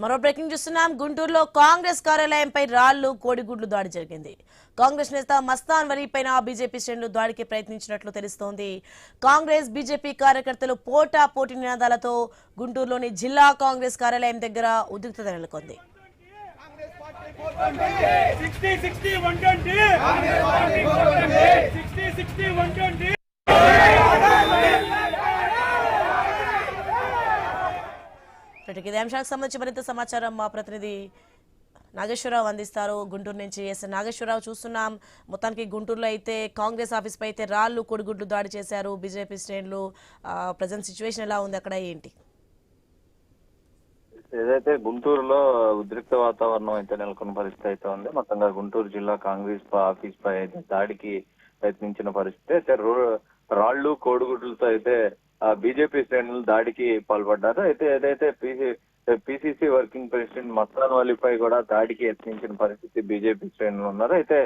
మరో బ్రేకింగ్ చూస్తున్నాం. గుంటూరులో కాంగ్రెస్ కార్యాలయంపై రాళ్లు కోడిగుడ్లు దాడి జరిగింది. కాంగ్రెస్ నేత మస్తాన్ వలి పైన బీజేపీ శ్రేణులు దాడికి ప్రయత్నించినట్లు తెలుస్తోంది. కాంగ్రెస్ బీజేపీ కార్యకర్తలు పోటీ నినాదాలతో గుంటూరులోని జిల్లా కాంగ్రెస్ కార్యాలయం దగ్గర ఉద్రిక్తత నెలకొంది. ఇదే అంశానికి సంబంధించి మరింత సమాచారం మా ప్రతినిధి నాగేశ్వరరావు అందిస్తారు. గుంటూరు నుంచి నాగేశ్వరరావు, చూస్తున్నాం మొత్తానికి గుంటూరులో అయితే కాంగ్రెస్ ఆఫీస్ పై అయితే రాళ్లు కొడిగుడ్లు దాడి చేశారు బీజేపీ శ్రేణులు. ప్రజెంట్ సిచ్యువేషన్ ఎలా ఉంది అక్కడ, ఏంటి? ఏదైతే గుంటూరులో ఉద్రిక్త వాతావరణం అయితే నెలకొన్న పరిస్థితి అయితే ఉంది. మొత్తంగా గుంటూరు జిల్లా కాంగ్రెస్ ఆఫీస్ పై అయితే దాడికి ప్రయత్నించిన పరిస్థితి అయితే రాళ్లు కోడిగుడ్లతో అయితే బీజేపీ శ్రేణులు దాడికి పాల్పడ్డారు. అయితే ఏదైతే పిసిసి వర్కింగ్ ప్రెసిడెంట్ మస్తాన్ వలీపై కూడా దాడికి యత్నించిన పరిస్థితి బీజేపీ శ్రేణులు ఉన్నారు. అయితే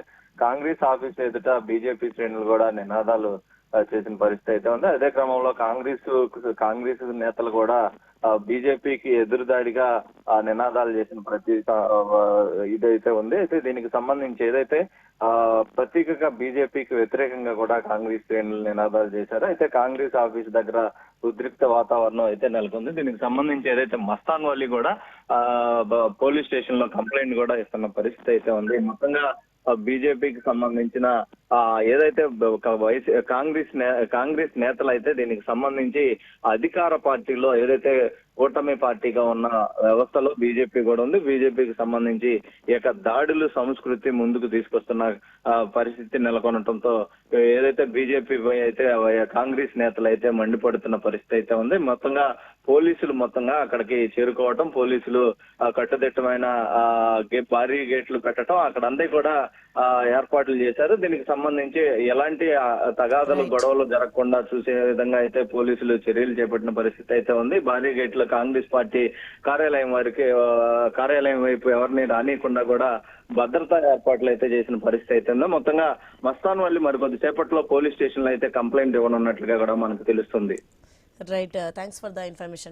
కాంగ్రెస్ ఆఫీస్ ఎదుట బీజేపీ శ్రేణులు కూడా నినాదాలు చేసిన పరిస్థితి అయితే ఉంది. అదే క్రమంలో కాంగ్రెస్ నేతలు కూడా బీజేపీకి ఎదురుదాడిగా నినాదాలు చేసిన ఇదైతే ఉంది. అయితే దీనికి సంబంధించి ఏదైతే ప్రత్యేకంగా బీజేపీకి వ్యతిరేకంగా కూడా కాంగ్రెస్ శ్రేణులు నినాదాలు చేశారు. అయితే కాంగ్రెస్ ఆఫీస్ దగ్గర ఉద్రిక్త వాతావరణం అయితే నెలకొంది. దీనికి సంబంధించి ఏదైతే మస్తాన్ వలి కూడా పోలీస్ స్టేషన్ లో కంప్లైంట్ కూడా ఇస్తున్న పరిస్థితి అయితే ఉంది. మొత్తంగా బీజేపీకి సంబంధించిన ఏదైతే కాంగ్రెస్ నేతలు అయితే దీనికి సంబంధించి అధికార పార్టీలో ఏదైతే కూటమి పార్టీగా ఉన్న వ్యవస్థలో బీజేపీ కూడా ఉంది. బీజేపీకి సంబంధించి ఈ యొక్క దాడులు సంస్కృతి ముందుకు తీసుకొస్తున్న పరిస్థితి నెలకొనడంతో ఏదైతే బీజేపీ అయితే కాంగ్రెస్ నేతలు అయితే మండిపడుతున్న పరిస్థితి అయితే ఉంది. మొత్తంగా పోలీసులు అక్కడికి చేరుకోవటం, పోలీసులు కట్టుదిట్టమైన భారీ గేట్లు పెట్టడం, అక్కడ అంతా కూడా ఏర్పాట్లు చేశారు. దీనికి సంబంధించి ఎలాంటి తగాదలు గొడవలు జరగకుండా చూసే విధంగా అయితే పోలీసులు చర్యలు చేపట్టిన పరిస్థితి అయితే ఉంది. భారీ గేట్లు కాంగ్రెస్ పార్టీ కార్యాలయం వైపు ఎవరిని రానియకుండా కూడా భద్రతా ఏర్పాట్లు అయితే చేసిన పరిస్థితి అయితే ఉంది. మొత్తంగా మస్తాన్ వల్లి మరికొద్ది సేపట్లో పోలీస్ స్టేషన్ లో అయితే కంప్లైంట్ ఇవ్వనున్నట్లుగా కూడా మనకు తెలుస్తుంది. Right, thanks for the information.